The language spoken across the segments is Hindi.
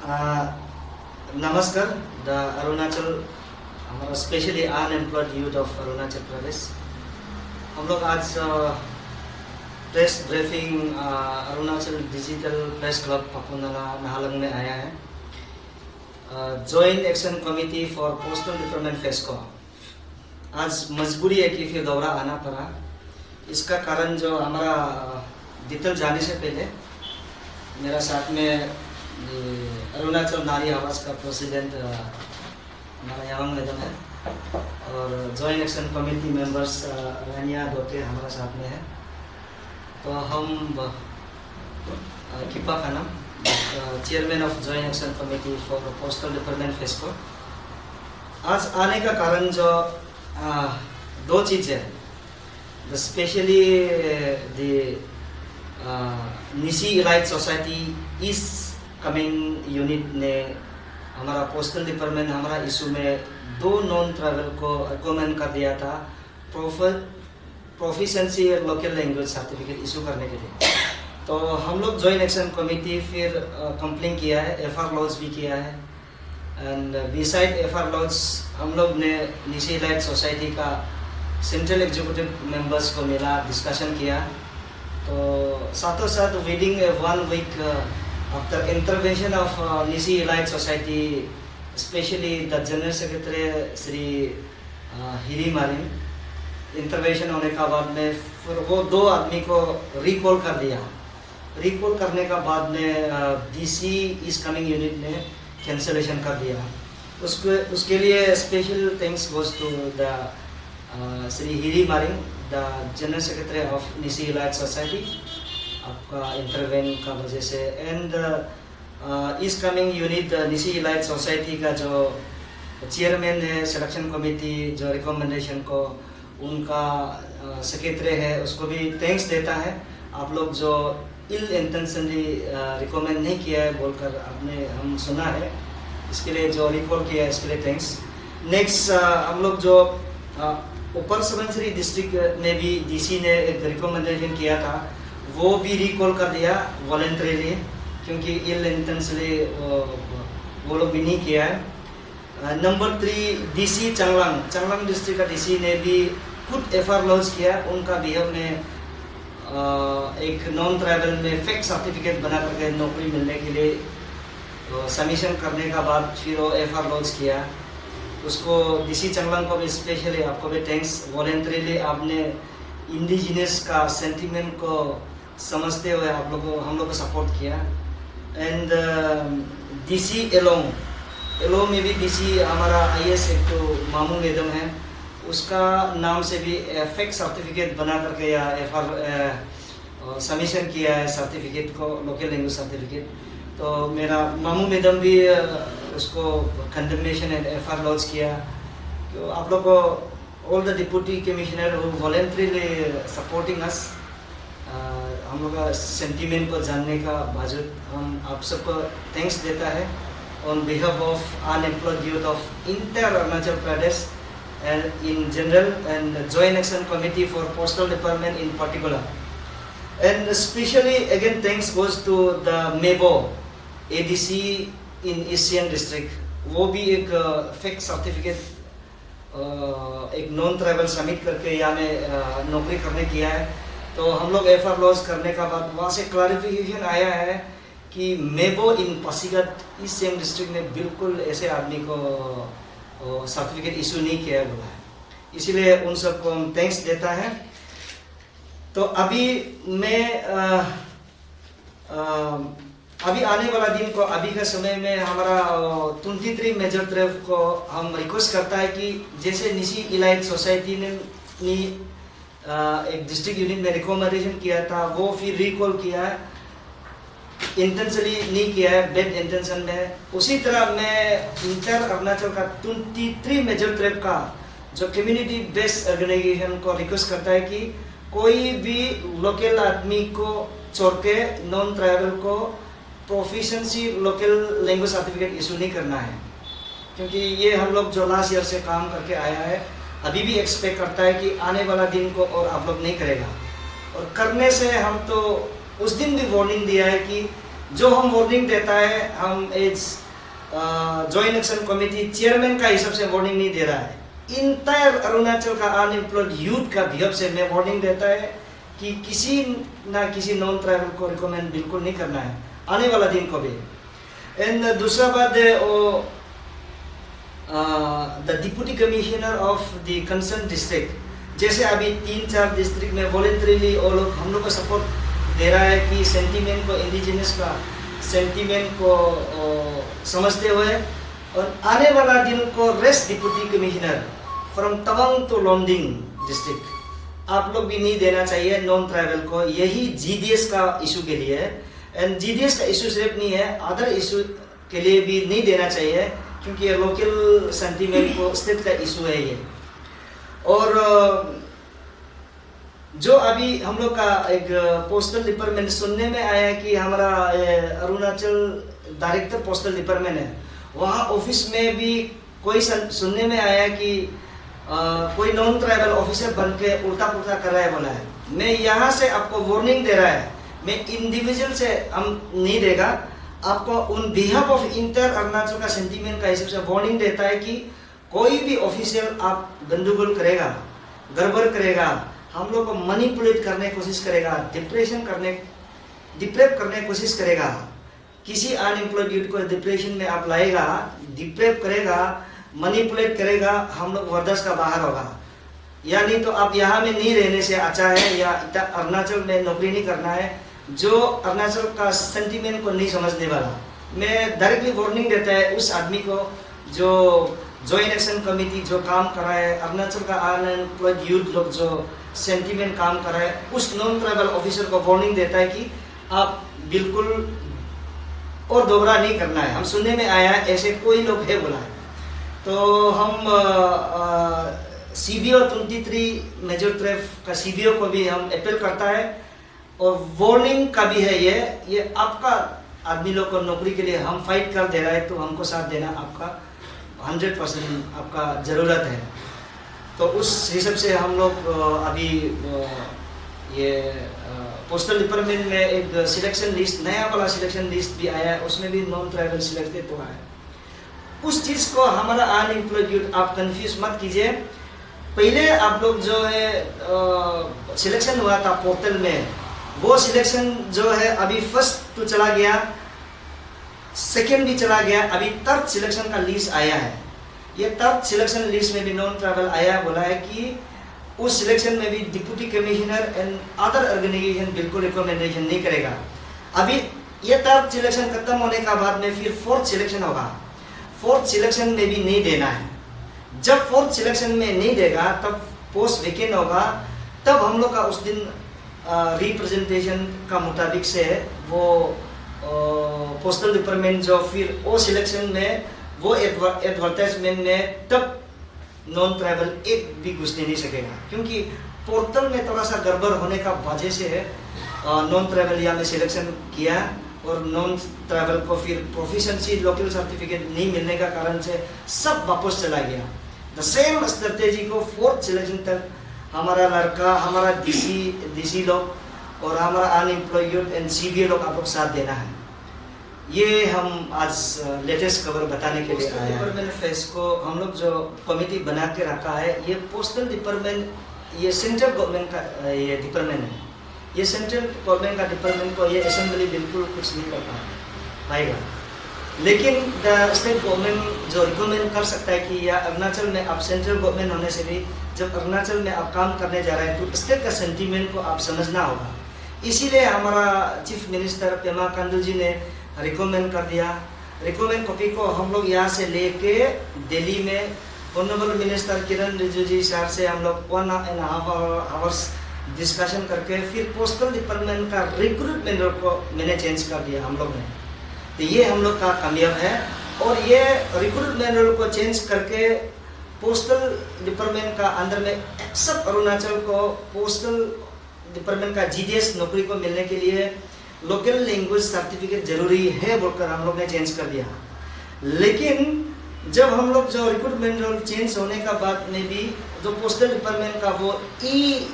नमस्कार द अरुणाचल हमारा specially unemployed youth of Arunachal Pradesh. हम लोग आज press briefing Arunachal digital press club Papunallah Naharlagun में आया है। Joint action committee for postal department फेस्को आज मजबूरी है कि फिर दौरा आना पड़ा। इसका कारण जो हमारा डिटेल जाने से पहले मेरा साथ में अरुणाचल नारी आवास का प्रेसिडेंट हमारा यावंग मैडम है और joint action committee members Rania Dote हमारा साथ में है। तो हम Kipa Khanam chairman of joint action committee for postal department फेस्को आज आने का कारण जो दो चीज़ है। Specially the Nishi elite society इस कमिंग यूनिट ने हमारा पोस्टल डिपार्टमेंट हमारा इशू में 2 नॉन ट्रैवल को रिकमेंड कर दिया था proficiency local language certificate issue करने के लिए। तो हम लोग जॉइंट एक्शन कमेटी फिर कंप्लेन किया है, एफआर लॉन्च भी किया है। एंड बिसाइड एफआर लॉन्च हम लोग ने निशी इलाइट सोसाइटी का सेंट्रल एग्जीक्यूटिव मेंबर्स को मिला, डिस्कशन किया। तो साथों साथ within 1 week after intervention of Nishi Elite Society, especially the General Secretary Shri Hiri Marin, intervention होने का बाद में फिर वो 2 आदमी को रिकॉल कर दिया। रिकॉल करने का बाद में डीसी इस कमिंग यूनिट ने कैंसलेशन कर दिया। उसके लिए special thanks goes to the Shri Hiri Marin, the general secretary of Nishi elite society, आपका इंटरवेन का वजह से। एंड इस coming unit Nishi elite society का जो चेयरमैन है, सिलेक्शन कमेटी जो रिकमेंडेशन को उनका सेक्रेटरी है, उसको भी थैंक्स देता है। आप लोग जो इल इंटेंशनली रिकमेंड नहीं किया है बोलकर आपने हम सुना है, इसके लिए जो रिकॉल किया है इसके लिए थैंक्स। नेक्स्ट हम लोग जो ऊपर सुबनसिरी डिस्ट्रिक्ट में भी डीसी ने एक रिकमेंडेशन किया था, वो भी रिकॉल कर दिया वॉलंटरीली, क्योंकि इल इंटेंशनली वो लोग भी नहीं किया है। नंबर 3 डीसी चांगलांग डिस्ट्रिक्ट का डीसी ने भी खुद एफआर लॉन्च किया। उनका भी हमने एक नॉन ट्राइबल में फेक सर्टिफिकेट बना करके नौकरी मिलने के लिए सबमिशन करने का बाद फिर वो एफआर लॉन्च किया। उसको डीसी चांगलांग को भी स्पेशली आपको भी थैंक्स। वॉलंटरीली आपने इंडिजिनस का सेंटिमेंट को समझते हुए आप लोग को हम लोग को सपोर्ट किया। एंड डीसी एलो में भी डीसी हमारा आईएएस एक तो मामू मैडम है, उसका नाम से भी फेक सर्टिफिकेट बना करके या एफआर सबमिशन किया है सर्टिफिकेट को, लोकल लैंग्वेज सर्टिफिकेट। तो मेरा मामू मैडम भी उसको कंडेमनेशन एंड एफआर लॉन्च किया। तो आप लोग को all the deputy commissioner who voluntarily supporting us, हम लोग का सेंटीमेंट को जानने का बावजूद हम आप सबको थैंक्स देता है on behalf of unemployed youth of entire Arunachal Pradesh and in general and joint action committee for postal department in particular. And specially again thanks goes to the Mebo ADC in eastern district. वो भी एक फेक सर्टिफिकेट एक नॉन ट्राइबल सबमिट करके यहाँ में नौकरी करने किया है। तो हम लोग एफआर लॉन्च करने का बाद वहाँ से क्लैरिफिकेशन आया है कि मेबो इन पासीघाट ईस्ट सियांग डिस्ट्रिक्ट ने बिल्कुल ऐसे आदमी को सर्टिफिकेट इशू नहीं किया बोला है। इसीलिए उन सबको हम थैंक्स देता है। तो अभी मैं अभी आने वाला दिन को अभी के समय में हमारा 23 मेजर ट्रेफ को हम रिक्वेस्ट करता है कि जैसे निशी इलाइट सोसाइटी ने एक डिस्ट्रिक्ट यूनिट में रिकमेंडेशन किया था, वो फिर रिकॉल किया है, इंटेंशनली नहीं किया है, बेड इंटेंशन में। उसी तरह मैं इंटर अरुणाचल का 23 मेजर ट्रेफ का जो कम्युनिटी बेस्ड ऑर्गेनाइजेशन को रिक्वेस्ट करता है कि कोई भी लोकल आदमी को छोड़ के नॉन ट्राइबल को proficiency local language certificate issue नहीं करना है। क्योंकि ये हम लोग जो लास्ट ईयर से काम करके आया है, अभी भी एक्सपेक्ट करता है कि आने वाला दिन को और आप लोग नहीं करेगा। और करने से हम तो उस दिन भी वार्निंग दिया है कि जो हम वार्निंग देता है, हम as joint action committee chairman का हिसाब से वार्निंग नहीं दे रहा है, इंटायर अरुणाचल का अनएम्प्लॉयड यूथ का बिहेव से मैं वार्निंग देता है कि किसी ना किसी नॉन ट्राइबल को रिकमेंड बिल्कुल नहीं करना है आने वाला दिन को भी। एंड दूसरा बात है वो the deputy commissioner of the concern district, जैसे अभी 3-4 डिस्ट्रिक्ट में वॉलेंटरीली वो लोग हम लोग को सपोर्ट दे रहा है कि सेंटीमेंट को, इंडिजिनस का सेंटीमेंट को समझते हुए और आने वाला दिन को rest deputy commissioner from Tawang to Longding district आप लोग भी नहीं देना चाहिए नॉन ट्राइबल को। यही जीडीएस का इशू के लिए है, एंड जीडीएस का इशू सिर्फ नहीं है, अदर इशू के लिए भी नहीं देना चाहिए, क्योंकि ये लोकल सेंटीमेंट को स्टेट का इशू है ये। और जो अभी हम लोग का एक पोस्टल डिपार्टमेंट सुनने में आया कि हमारा अरुणाचल डायरेक्टर पोस्टल डिपार्टमेंट है, वहाँ ऑफिस में भी कोई सुनने में आया कि कोई नॉन ट्राइबल ऑफिसर बन के उल्टा पुल्टा कर रहा है बोला है। मैं यहाँ से आपको वार्निंग दे रहा है, मैं इंडिविजुअल से हम नहीं देगा आपको, उन बिहाफ ऑफ इंटर अरुणाचल का सेंटीमेंट का हिसाब से वार्निंग देता है कि कोई भी ऑफिशियल आप गंदगोल करेगा, गड़बड़ करेगा, हम लोग को मैनिपुलेट करने की कोशिश करेगा, डिप्रेप करने की कोशिश करेगा, किसी अनएम्प्लॉयड यूथ को डिप्रेशन में आप लाएगा, डिप्रेप करेगा, मैनिपुलेट करेगा, हम लोग बर्दाश्त का बाहर होगा। या नहीं तो आप यहाँ में नहीं रहने से अच्छा है, या अरुणाचल में नौकरी नहीं करना है जो अरुणाचल का सेंटीमेंट को नहीं समझने वाला। मैं डायरेक्टली वार्निंग देता है उस आदमी को जो जॉइंट एक्शन कमेटी जो काम कर रहा है, अरुणाचल का अनएम्प्लॉयड यूथ लोग जो सेंटीमेंट काम कर रहा है, उस नॉन ट्राइबल ऑफिसर को वार्निंग देता है कि आप बिल्कुल और दोबारा नहीं करना है। हम सुनने में आया है ऐसे कोई लोग है बोला है। तो हम CBO 23 मेजर ट्रेफ का CBO को भी हम अपील करता है और वार्निंग का भी है ये आपका आदमी लोग को नौकरी के लिए हम फाइट कर दे रहा है, तो हमको साथ देना आपका 100% आपका ज़रूरत है। तो उस हिसाब से हम लोग अभी ये पोस्टल डिपार्टमेंट में एक सिलेक्शन लिस्ट, नया वाला सिलेक्शन लिस्ट भी आया है, उसमें भी नॉन ट्राइबल सिलेक्टेड हुआ है। उस चीज़ को हमारा अनएम्प्लॉयड यूथ आप कंफ्यूज मत कीजिए। पहले आप लोग जो है सिलेक्शन हुआ था पोर्टल में, वो सिलेक्शन जो है अभी फर्स्ट तो चला गया, सेकेंड भी चला गया, अभी थर्ड सिलेक्शन का लिस्ट आया है। ये थर्ड सिलेक्शन लिस्ट में भी नॉन ट्राइबल आया, बोला है कि उस सिलेक्शन में भी deputy commissioner and other organisation बिल्कुल रिकमेंडेशन नहीं करेगा। अभी ये थर्ड सिलेक्शन खत्म होने का बाद में फिर फोर्थ सिलेक्शन होगा, फोर्थ सिलेक्शन में भी नहीं देना है। जब फोर्थ सिलेक्शन में नहीं देगा तब पोस्ट वेकेंट होगा, तब हम लोग का उस दिन रिप्रेजेंटेशन का मुताबिक से वो पोस्टल डिपार्टमेंट जो फिर वो सिलेक्शन में वो एडवर्टाइजमेंट में तब नॉन ट्राइबल एक भी घुसने नहीं सकेगा, क्योंकि पोर्टल में थोड़ा सा गड़बड़ होने का वजह से है नॉन ट्राइबल यहाँ में सिलेक्शन किया और नॉन ट्राइबल को फिर प्रोफिशिएंसी लोकल सर्टिफिकेट नहीं मिलने का कारण से सब वापस चला गया। द सेम स्ट्रेटेजी को फोर्थ सिलेक्शन तक हमारा लड़का, हमारा डीसी लोग और हमारा अनएम्प्लॉयड एंड CBO लोग आप लोग साथ देना है। ये हम आज लेटेस्ट खबर बताने के लिए आए हैं। फेस को हम लोग जो कमेटी बना के रखा है, ये पोस्टल डिपार्टमेंट, ये सेंट्रल गवर्नमेंट का ये डिपार्टमेंट है। ये सेंट्रल गवर्नमेंट का डिपार्टमेंट को ये असेंबली बिल्कुल कुछ नहीं कर पाएगा, लेकिन द स्टेट गवर्नमेंट जो रिकमेंड कर सकता है कि या अरुणाचल में आप सेंट्रल गवर्नमेंट होने से भी जब अरुणाचल में आप काम करने जा रहे हैं तो स्टेट का सेंटीमेंट को आप समझना होगा। इसीलिए हमारा चीफ मिनिस्टर पेमा खांडू जी ने रिकमेंड कर दिया। रिकमेंड कॉपी को हम लोग यहाँ से लेके दिल्ली में ऑनरेबल मिनिस्टर किरण रिजिजू जी सर से हम लोग 1.5 आवर्स डिस्कशन करके फिर पोस्टल डिपार्टमेंट का रिक्रूटमेंट को मैंने चेंज कर दिया हम लोग ने। तो ये हम लोग का कामयाब है और ये रिक्रूटमेंट को चेंज करके पोस्टल डिपार्टमेंट का अंदर में एक्सेप्ट अरुणाचल को पोस्टल डिपार्टमेंट का GDS नौकरी को मिलने के लिए लोकल लैंग्वेज सर्टिफिकेट जरूरी है बोलकर हम लोग ने चेंज कर दिया। लेकिन जब हम लोग जो रिक्रूटमेंट रोल चेंज होने का बाद में भी जो पोस्टल डिपार्टमेंट का वो ई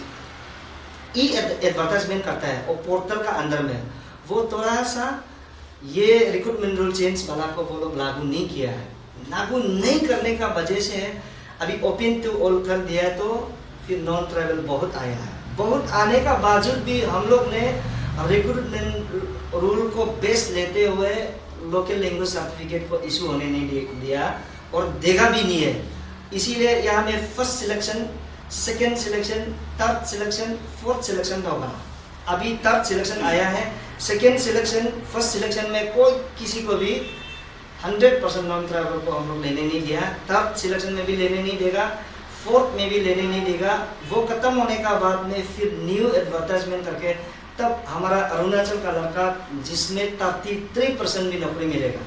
एडवर्टाइजमेंट करता है और पोर्टल का अंदर में वो थोड़ा सा ये रिक्रूटमेंट रूल चेंज वाला को वो लोग लागू नहीं किया है। लागू नहीं करने का वजह से अभी ओपन टू ऑल कर दिया है, तो फिर नॉन ट्राइबल बहुत आया है। बहुत आने का बावजूद भी हम लोग ने रिक्रूटमेंट रूल को बेस लेते हुए लोकल लैंग्वेज सर्टिफिकेट को इशू होने नहीं दिया और देगा भी नहीं है। इसीलिए यहाँ में first selection, second selection, third selection, fourth selection होगा। अभी थर्ड सिलेक्शन आया है। सेकेंड सिलेक्शन, फर्स्ट सिलेक्शन में कोई किसी को भी 100% नॉन ट्राइबल को हम लोग लेने नहीं दिया। थर्ड सिलेक्शन में भी लेने नहीं देगा, फोर्थ में भी लेने नहीं देगा। वो खत्म होने का बाद में फिर न्यू एडवर्टाइजमेंट करके तब हमारा अरुणाचल का लड़का जिसमें 33% भी नौकरी मिलेगा।